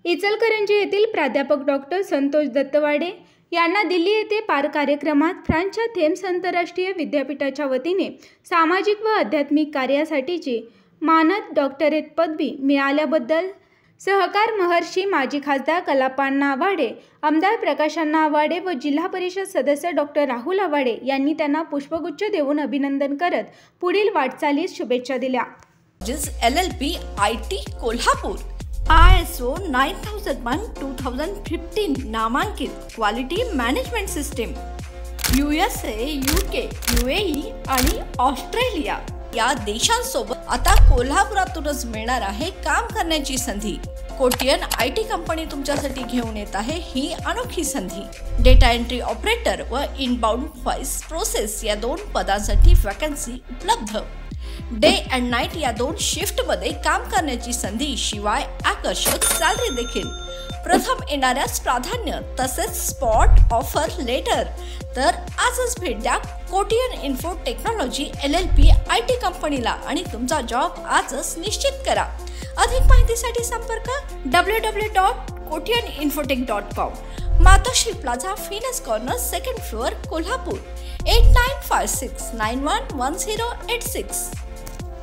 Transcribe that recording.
इचलकरंजी येथील प्राध्यापक डॉक्टर संतोष दत्तवाडे यांना दिल्ली येथे पार कार्यक्रमात फ्रान्सच्या थेम्स आंतरराष्ट्रीय विद्यापीठाच्या वतीने सामाजिक व आध्यात्मिक कार्यासाठीची मानद डॉक्टरेट पदवी मिळाल्याबद्दल सहकार महर्षी माजी खासदार कलापाण्णा आव्हाडे, आमदार प्रकाशअण्णा आव्हाडे व जिल्हा परिषद सदस्य डॉक्टर राहुल आव्हाडे यांनी त्यांना पुष्पगुच्छ देऊन अभिनंदन करत पुढील वाटचालीस शुभेच्छा दिल्या. LLP IT कोल्हापूर ISO 9001:2015 नामांकित quality management system USA, UK, UAE आणि ऑस्ट्रेलिया या देशांसोबत आता कोल्हापुरातूनच मिळणार आहे काम करण्याची संधी. कोटियन IT कंपनी तुमच्यासाठी घेऊन येत आहे ही अनोखी संधी. डेटा एंट्री ऑपरेटर व इनबाउंड व्हॉइस प्रोसेस या 2 पदांसाठी वॅकन्सी उपलब्ध. डे अँड नाईट या 2 शिफ्टमध्ये काम करण्याची संधी, शिवाय आकर्षक सॅलरी देखील. प्रथम येणाऱ्यास प्राधान्य तसेच स्पॉट ऑफर लेटर. तर आजच भेट द्या Kotian info technology LLP IT कंपनीला आणि तुमचा जॉब आजच निश्चित करा. अधिक माहितीसाठी संपर्क www.kotiyaninfotech.com. मातोश्री प्लाझा, फिनस कॉर्नर, 2nd फ्लोअर, कोल्हापूर. 8956911086.